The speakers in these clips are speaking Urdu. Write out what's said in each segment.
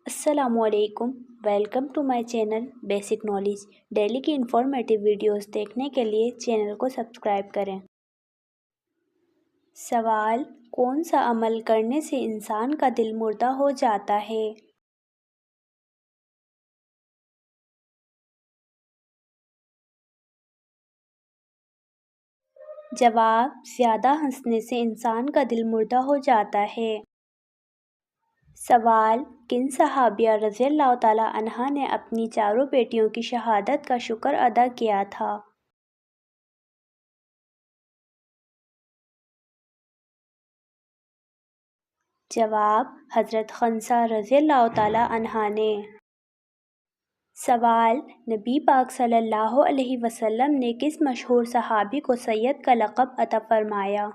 السلام علیکم، welcome to my channel basic knowledge. Daily کی انفارمیٹیو ویڈیوز دیکھنے کے لیے چینل کو سبسکرائب کریں۔ سوال: کون سا عمل کرنے سے انسان کا دل مردہ ہو جاتا ہے؟ جواب: زیادہ ہنسنے سے انسان کا دل مردہ ہو جاتا ہے۔ سوال: کن صحابیہ رضی اللہ تعالیٰ عنہا نے اپنی چاروں بیٹیوں کی شہادت کا شکر ادا کیا تھا؟ جواب: حضرت خنسا رضی اللہ تعالیٰ عنہا نے۔ سوال: نبی پاک صلی اللہ علیہ وسلم نے کس مشہور صحابی کو سید کا لقب عطا فرمایا؟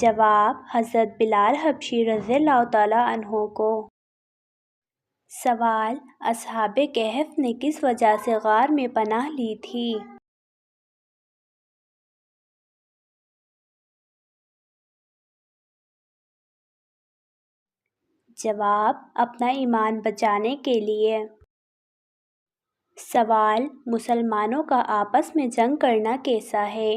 جواب: حضرت بلال حبشی رضی اللہ تعالیٰ عنہ کو۔ سوال: اصحاب کہف نے کس وجہ سے غار میں پناہ لی تھی؟ جواب: اپنا ایمان بچانے کے لیے۔ سوال: مسلمانوں کا آپس میں جنگ کرنا کیسا ہے؟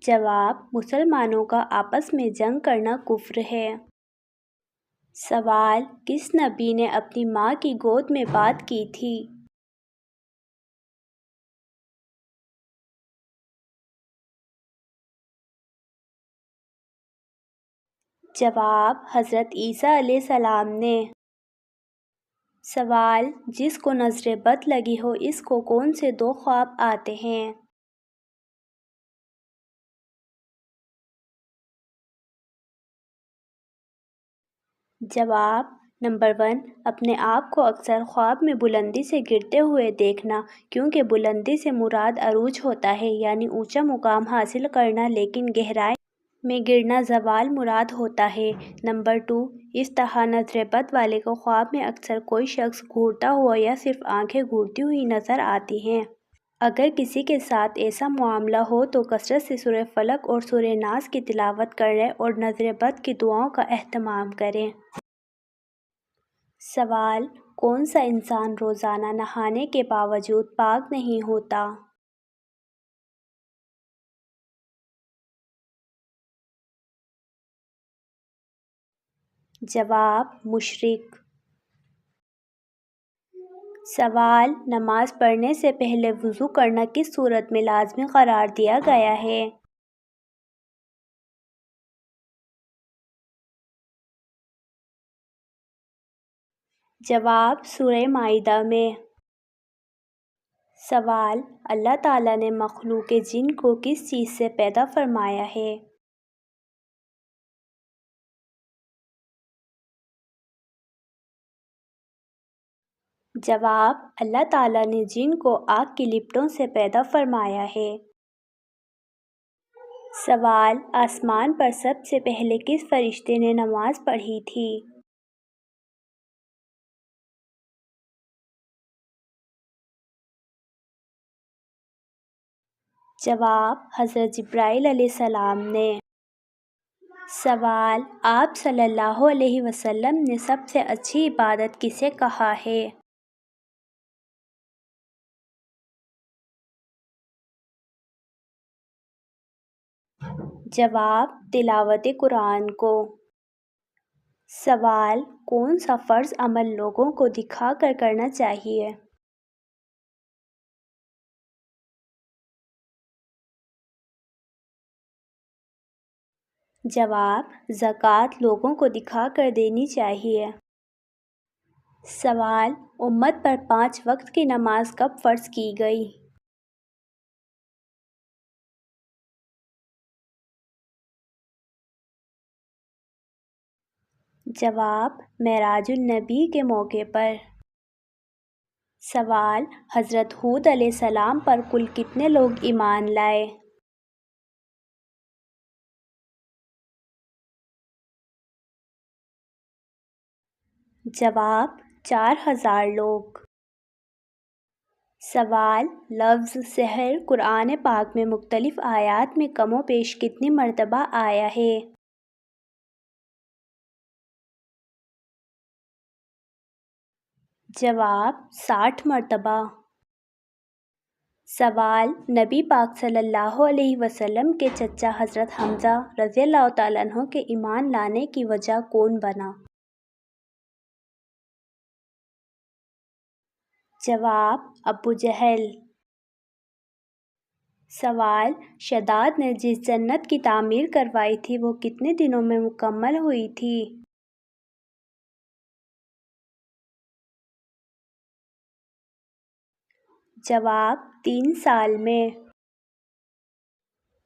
جواب: مسلمانوں کا آپس میں جنگ کرنا کفر ہے۔ سوال: کس نبی نے اپنی ماں کی گود میں بات کی تھی؟ جواب: حضرت عیسیٰ علیہ السلام نے۔ سوال: جس کو نظر بد لگی ہو اس کو کون سے دو خواب آتے ہیں؟ جواب: نمبر 1، اپنے آپ کو اکثر خواب میں بلندی سے گرتے ہوئے دیکھنا، کیونکہ بلندی سے مراد عروج ہوتا ہے، یعنی اونچا مقام حاصل کرنا، لیکن گہرائی میں گرنا زوال مراد ہوتا ہے۔ نمبر 2، اس طرح نظر بد والے کو خواب میں اکثر کوئی شخص گھورتا ہوا یا صرف آنکھیں گھورتی ہوئی نظر آتی ہیں۔ اگر کسی کے ساتھ ایسا معاملہ ہو تو کثرت سے سورہ فلق اور سورہ ناس کی تلاوت کریں اور نظر بد کی دعاؤں کا اہتمام کریں۔ سوال: کون سا انسان روزانہ نہانے کے باوجود پاک نہیں ہوتا؟ جواب: مشرک۔ سوال: نماز پڑھنے سے پہلے وضو کرنا کس صورت میں لازمی قرار دیا گیا ہے؟ جواب: سورہ مائدہ میں۔ سوال: اللہ تعالیٰ نے مخلوق جن کو کس چیز سے پیدا فرمایا ہے؟ جواب: اللہ تعالیٰ نے جن کو آگ کی لپٹوں سے پیدا فرمایا ہے۔ سوال: آسمان پر سب سے پہلے کس فرشتے نے نماز پڑھی تھی؟ جواب: حضرت جبرائیل علیہ السلام نے۔ سوال: آپ صلی اللہ علیہ وسلم نے سب سے اچھی عبادت کسے کہا ہے؟ جواب: تلاوت قرآن کو۔ سوال: کون سا فرض عمل لوگوں کو دکھا کر کرنا چاہیے؟ جواب: زکوٰۃ لوگوں کو دکھا کر دینی چاہیے۔ سوال: امت پر 5 وقت کی نماز کب فرض کی گئی؟ جواب: معراج النبی کے موقع پر۔ سوال: حضرت ہود علیہ السلام پر کل کتنے لوگ ایمان لائے؟ جواب: 4000 لوگ۔ سوال: لفظ سحر قرآن پاک میں مختلف آیات میں کم و بیش کتنی مرتبہ آیا ہے؟ جواب: 60 مرتبہ۔ سوال: نبی پاک صلی اللہ علیہ وسلم کے چچا حضرت حمزہ رضی اللہ تعالیٰ عنہ کے ایمان لانے کی وجہ کون بنا؟ جواب: ابو جہل۔ سوال: شداد نے جس جنت کی تعمیر کروائی تھی وہ کتنے دنوں میں مکمل ہوئی تھی؟ جواب: 3 سال میں۔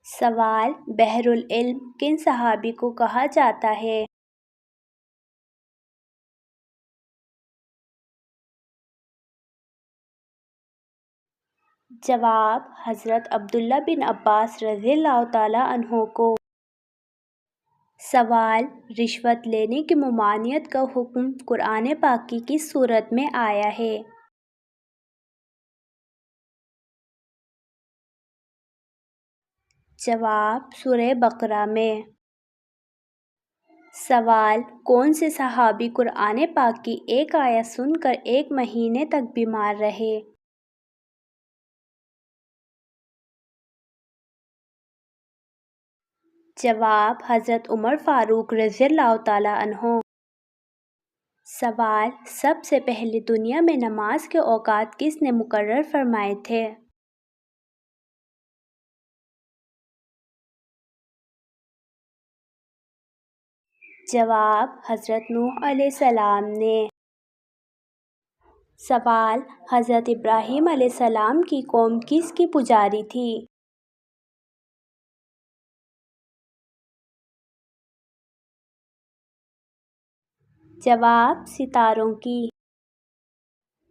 سوال: بحر العلم کن صحابی کو کہا جاتا ہے؟ جواب: حضرت عبداللہ بن عباس رضی اللہ تعالیٰ عنہ کو۔ سوال: رشوت لینے کی ممانعت کا حکم قرآن پاک کی کس سورت میں آیا ہے؟ جواب: سورہ بقرہ میں۔ سوال: کون سے صحابی قرآن پاک کی ایک آیت سن کر 1 مہینے تک بیمار رہے؟ جواب: حضرت عمر فاروق رضی اللہ تعالیٰ عنہ۔ سوال: سب سے پہلے دنیا میں نماز کے اوقات کس نے مقرر فرمائے تھے؟ جواب: حضرت نوح علیہ السلام نے۔ سوال: حضرت ابراہیم علیہ السلام کی قوم کس کی پجاری تھی؟ جواب: ستاروں کی۔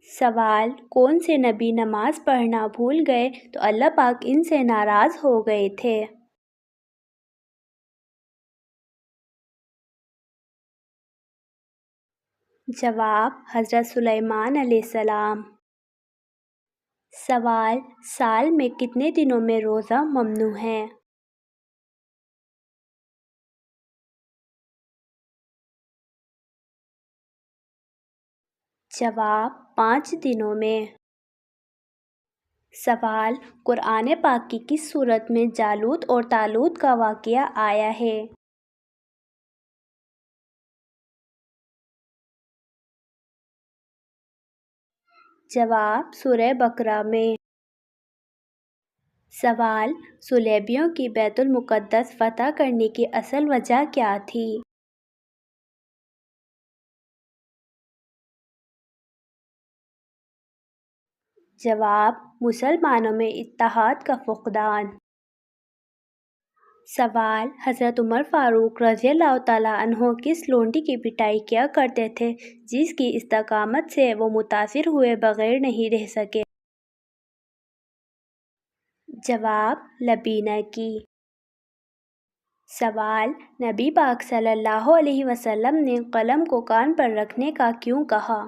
سوال: کون سے نبی نماز پڑھنا بھول گئے تو اللہ پاک ان سے ناراض ہو گئے تھے؟ جواب: حضرت سلیمان علیہ السلام۔ سوال: سال میں کتنے دنوں میں روزہ ممنوع ہے؟ جواب: 5 دنوں میں۔ سوال: قرآن پاک کی کس سورت میں جالوت اور طالوت کا واقعہ آیا ہے؟ جواب: سورہ بقرہ میں۔ سوال: صلیبیوں کی بیت المقدس فتح کرنے کی اصل وجہ کیا تھی؟ جواب: مسلمانوں میں اتحاد کا فقدان۔ سوال: حضرت عمر فاروق رضی اللہ تعالیٰ عنہ کس لونڈی کی پٹائی کیا کرتے تھے جس کی استقامت سے وہ متاثر ہوئے بغیر نہیں رہ سکے؟ جواب: لبینہ کی۔ سوال: نبی پاک صلی اللہ علیہ وسلم نے قلم کو کان پر رکھنے کا کیوں کہا؟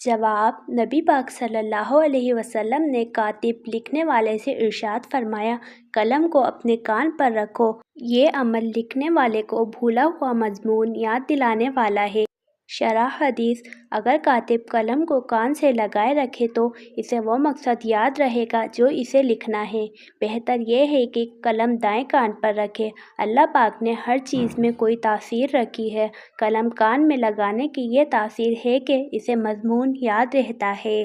جواب: نبی پاک صلی اللہ علیہ وسلم نے کاتب لکھنے والے سے ارشاد فرمایا، قلم کو اپنے کان پر رکھو، یہ عمل لکھنے والے کو بھولا ہوا مضمون یاد دلانے والا ہے۔ شرح حدیث: اگر کاتب قلم کو کان سے لگائے رکھے تو اسے وہ مقصد یاد رہے گا جو اسے لکھنا ہے۔ بہتر یہ ہے کہ قلم دائیں کان پر رکھے۔ اللہ پاک نے ہر چیز میں کوئی تاثیر رکھی ہے، قلم کان میں لگانے کی یہ تاثیر ہے کہ اسے مضمون یاد رہتا ہے۔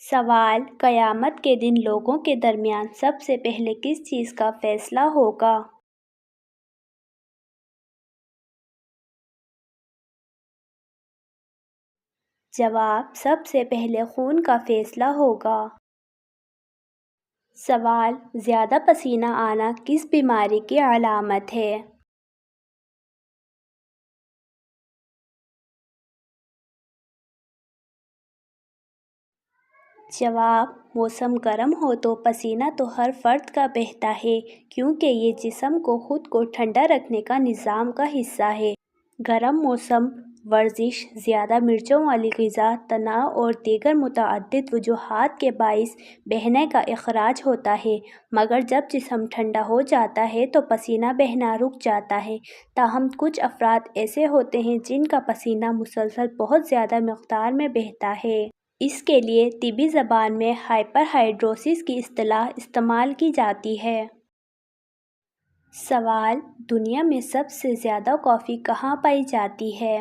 سوال: قیامت کے دن لوگوں کے درمیان سب سے پہلے کس چیز کا فیصلہ ہوگا؟ جواب: سب سے پہلے خون کا فیصلہ ہوگا۔ سوال: زیادہ پسینہ آنا کس بیماری کی علامت ہے؟ جواب: موسم گرم ہو تو پسینہ تو ہر فرد کا بہتا ہے، کیونکہ یہ جسم کو خود کو ٹھنڈا رکھنے کا نظام کا حصہ ہے۔ گرم موسم، ورزش، زیادہ مرچوں والی غذا، تناؤ اور دیگر متعدد وجوہات کے باعث بہنے کا اخراج ہوتا ہے، مگر جب جسم ٹھنڈا ہو جاتا ہے تو پسینہ بہنا رک جاتا ہے۔ تاہم کچھ افراد ایسے ہوتے ہیں جن کا پسینہ مسلسل بہت زیادہ مقدار میں بہتا ہے۔ اس کے لیے طبی زبان میں ہائپر ہائیڈروسس کی اصطلاح استعمال کی جاتی ہے۔ سوال: دنیا میں سب سے زیادہ کافی کہاں پائی جاتی ہے؟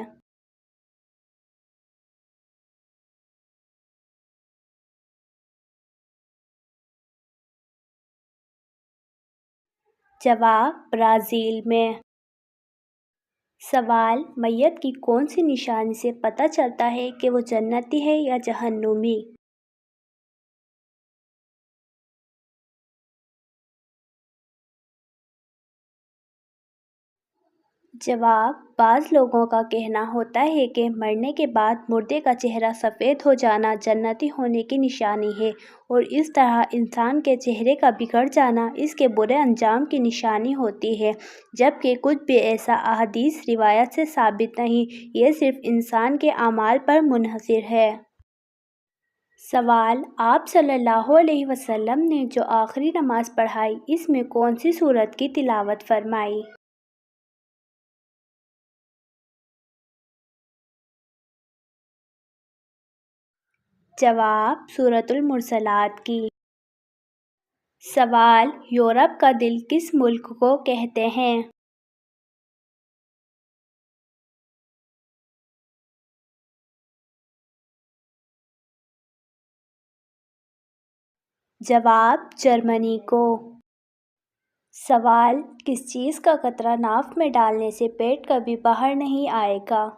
جواب: برازیل میں۔ سوال: میت کی کون سی نشانی سے پتہ چلتا ہے کہ وہ جنتی ہے یا جہنمی؟ جواب: بعض لوگوں کا کہنا ہوتا ہے کہ مرنے کے بعد مردے کا چہرہ سفید ہو جانا جنتی ہونے کی نشانی ہے، اور اس طرح انسان کے چہرے کا بگڑ جانا اس کے برے انجام کی نشانی ہوتی ہے، جبکہ کچھ بھی ایسا احادیث روایت سے ثابت نہیں، یہ صرف انسان کے اعمال پر منحصر ہے۔ سوال: آپ صلی اللہ علیہ وسلم نے جو آخری نماز پڑھائی، اس میں کون سی سورت کی تلاوت فرمائی؟ جواب: سورۃ المرسلات کی۔ سوال: یورپ کا دل کس ملک کو کہتے ہیں؟ جواب: جرمنی کو۔ سوال: کس چیز کا قطرہ ناف میں ڈالنے سے پیٹ کبھی باہر نہیں آئے گا؟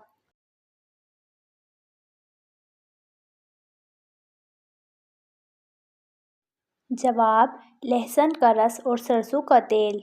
جواب: لہسن کا رس اور سرسوں کا تیل۔